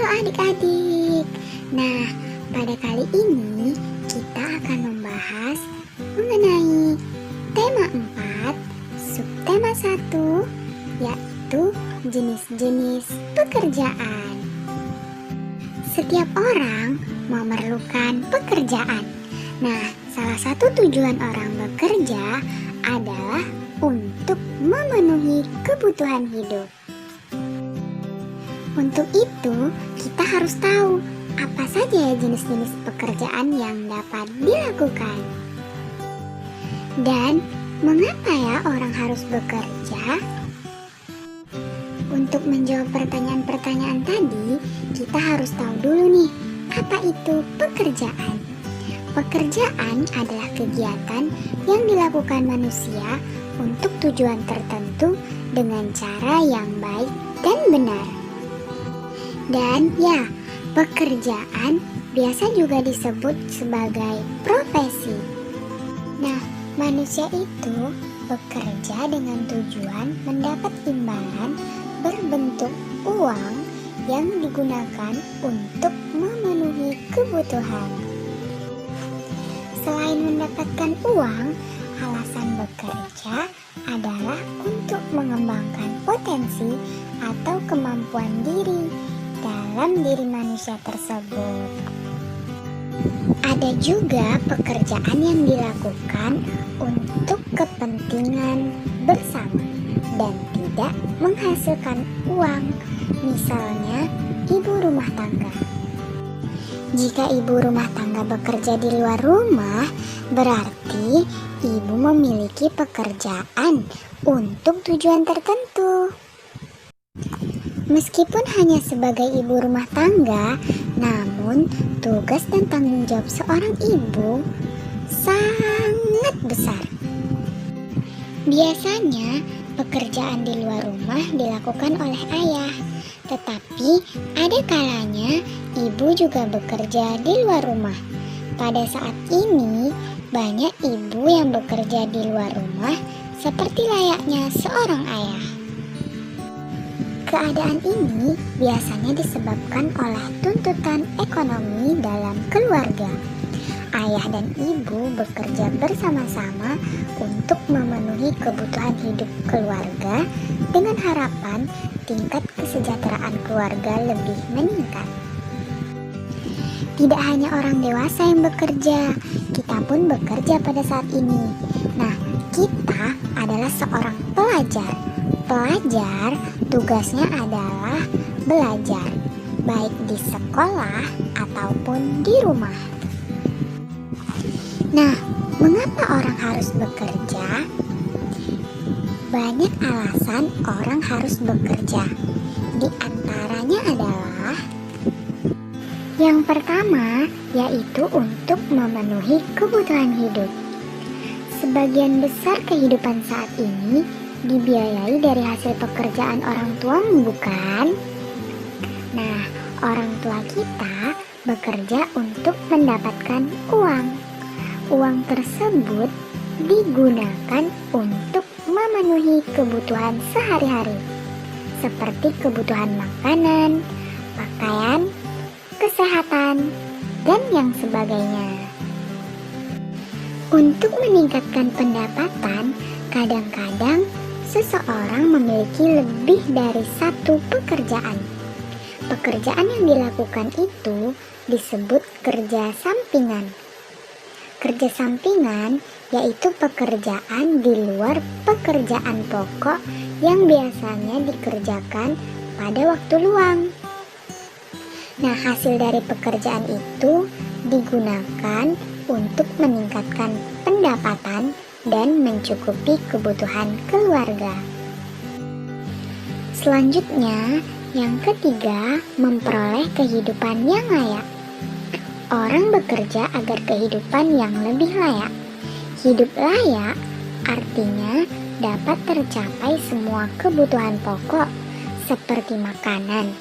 adik-adik. Nah, pada kali ini kita akan membahas mengenai tema 4, subtema 1, yaitu jenis-jenis pekerjaan. Setiap orang memerlukan pekerjaan. Nah, salah satu tujuan orang bekerja adalah untuk memenuhi kebutuhan hidup. Untuk itu, kita harus tahu apa saja jenis-jenis pekerjaan yang dapat dilakukan. Dan mengapa ya orang harus bekerja? Untuk menjawab pertanyaan-pertanyaan tadi, kita harus tahu dulu nih, apa itu pekerjaan? Pekerjaan adalah kegiatan yang dilakukan manusia untuk tujuan tertentu dengan cara yang baik dan benar. Dan ya, pekerjaan biasa juga disebut sebagai profesi. Nah, manusia itu bekerja dengan tujuan mendapat imbalan berbentuk uang yang digunakan untuk memenuhi kebutuhan. Selain mendapatkan uang, alasan bekerja adalah untuk mengembangkan potensi atau kemampuan diri dalam diri manusia tersebut. Ada juga pekerjaan yang dilakukan untuk kepentingan bersama dan tidak menghasilkan uang, misalnya ibu rumah tangga. Jika ibu rumah tangga bekerja di luar rumah, berarti ibu memiliki pekerjaan untuk tujuan tertentu. Meskipun hanya sebagai ibu rumah tangga, namun tugas dan tanggung jawab seorang ibu sangat besar. Biasanya pekerjaan di luar rumah dilakukan oleh ayah, tetapi ada kalanya ibu juga bekerja di luar rumah. Pada saat ini, banyak ibu yang bekerja di luar rumah seperti layaknya seorang ayah. Keadaan ini biasanya disebabkan oleh tuntutan ekonomi dalam keluarga. Ayah dan ibu bekerja bersama-sama untuk memenuhi kebutuhan hidup keluarga dengan harapan tingkat kesejahteraan keluarga lebih meningkat. Tidak hanya orang dewasa yang bekerja, kita pun bekerja pada saat ini. Nah, kita adalah seorang pelajar. Pelajar tugasnya adalah belajar, baik di sekolah ataupun di rumah. Nah, mengapa orang harus bekerja? Banyak alasan orang harus bekerja. Di antaranya adalah yang pertama, yaitu untuk memenuhi kebutuhan hidup. Sebagian besar kehidupan saat ini dibiayai dari hasil pekerjaan orang tuamu, bukan? Nah, orang tua kita bekerja untuk mendapatkan uang. Uang tersebut digunakan untuk memenuhi kebutuhan sehari-hari, seperti kebutuhan makanan, pakaian, kesehatan, dan yang sebagainya. Untuk meningkatkan pendapatan, kadang-kadang seseorang memiliki lebih dari satu pekerjaan. Pekerjaan yang dilakukan itu disebut kerja sampingan. Kerja sampingan yaitu pekerjaan di luar pekerjaan pokok yang biasanya dikerjakan pada waktu luang. Nah, hasil dari pekerjaan itu digunakan untuk meningkatkan pendapatan dan mencukupi kebutuhan keluarga. Selanjutnya, yang ketiga, memperoleh kehidupan yang layak. Orang bekerja agar kehidupan yang lebih layak. Hidup layak artinya dapat tercapai semua kebutuhan pokok seperti makanan,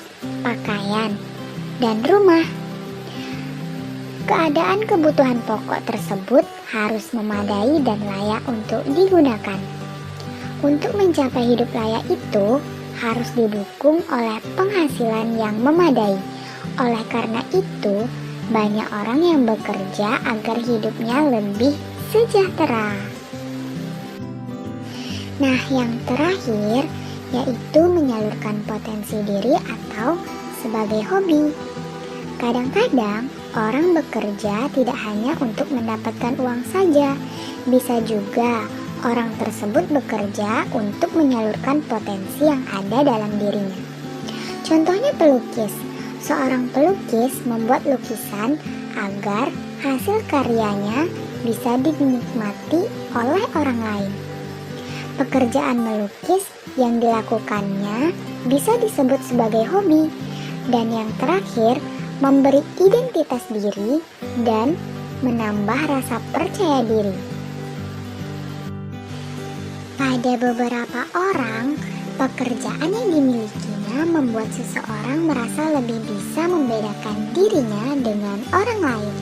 pakaian, dan rumah. Keadaan kebutuhan pokok tersebut harus memadai dan layak untuk digunakan. Untuk mencapai hidup layak itu harus didukung oleh penghasilan yang memadai. Oleh karena itu, banyak orang yang bekerja agar hidupnya lebih sejahtera. Nah, yang terakhir yaitu menyalurkan potensi diri atau sebagai hobi. Kadang-kadang orang bekerja tidak hanya untuk mendapatkan uang saja, bisa juga orang tersebut bekerja untuk menyalurkan potensi yang ada dalam dirinya. Contohnya pelukis. Seorang pelukis membuat lukisan agar hasil karyanya bisa dinikmati oleh orang lain. Pekerjaan melukis yang dilakukannya bisa disebut sebagai hobi. Dan yang terakhir, memberi identitas diri dan menambah rasa percaya diri. Pada beberapa orang, pekerjaan yang dimilikinya membuat seseorang merasa lebih bisa membedakan dirinya dengan orang lain.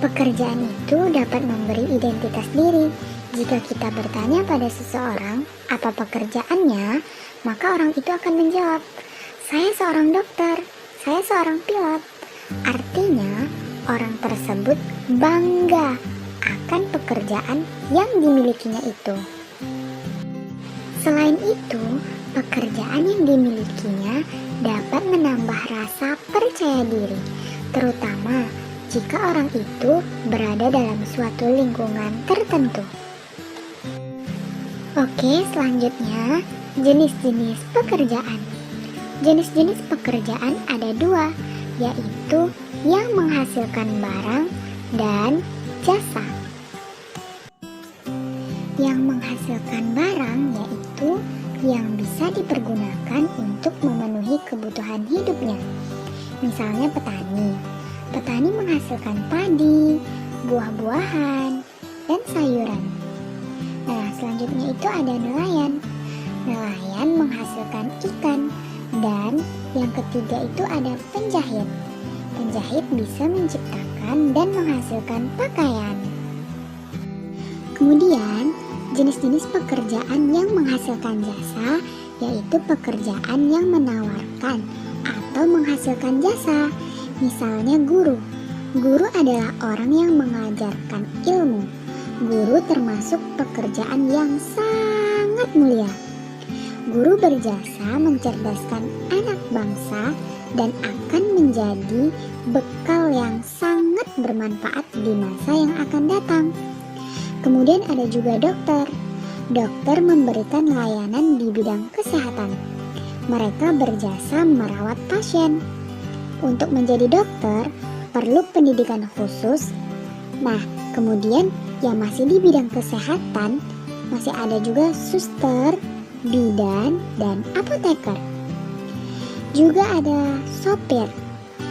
Pekerjaan itu dapat memberi identitas diri. Jika kita bertanya pada seseorang apa pekerjaannya, maka orang itu akan menjawab, "Saya seorang dokter, saya seorang pilot." Artinya, orang tersebut bangga akan pekerjaan yang dimilikinya itu. Selain itu, pekerjaan yang dimilikinya dapat menambah rasa percaya diri, terutama jika orang itu berada dalam suatu lingkungan tertentu. Oke, selanjutnya jenis-jenis pekerjaan. Jenis-jenis pekerjaan ada dua, yaitu yang menghasilkan barang dan jasa. Yang menghasilkan barang yaitu yang bisa dipergunakan untuk memenuhi kebutuhan hidupnya. Misalnya petani. Petani menghasilkan padi, buah-buahan, dan sayuran. Nah, selanjutnya itu ada nelayan. Nelayan menghasilkan ikan. Dan yang ketiga itu ada penjahit. Penjahit bisa menciptakan dan menghasilkan pakaian. Kemudian, jenis-jenis pekerjaan yang menghasilkan jasa yaitu pekerjaan yang menawarkan atau menghasilkan jasa. Misalnya guru. Guru adalah orang yang mengajarkan ilmu. Guru termasuk pekerjaan yang sangat mulia. Guru berjasa mencerdaskan anak bangsa dan akan menjadi bekal yang sangat bermanfaat di masa yang akan datang. Kemudian ada juga dokter. Dokter memberikan layanan di bidang kesehatan. Mereka berjasa merawat pasien. Untuk menjadi dokter, perlu pendidikan khusus. Nah, kemudian yang masih di bidang kesehatan, masih ada juga suster, bidan, dan apoteker. Juga ada sopir.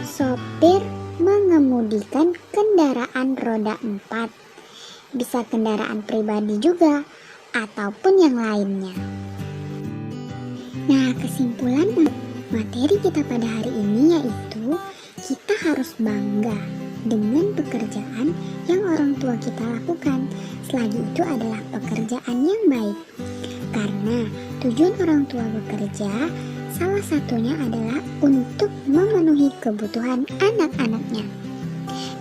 Sopir mengemudikan kendaraan roda 4. Bisa kendaraan pribadi juga, ataupun yang lainnya. Nah, kesimpulan materi kita pada hari ini yaitu kita harus bangga dengan pekerjaan yang orang tua kita lakukan. Selagi itu adalah pekerjaan yang baik. Karena tujuan orang tua bekerja salah satunya adalah untuk memenuhi kebutuhan anak-anaknya.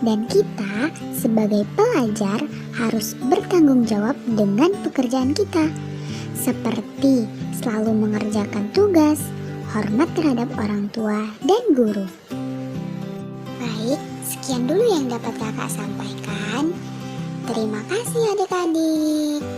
Dan kita sebagai pelajar harus bertanggung jawab dengan pekerjaan kita. Seperti selalu mengerjakan tugas, hormat terhadap orang tua dan guru. Baik, sekian dulu yang dapat kakak sampaikan. Terima kasih adik-adik.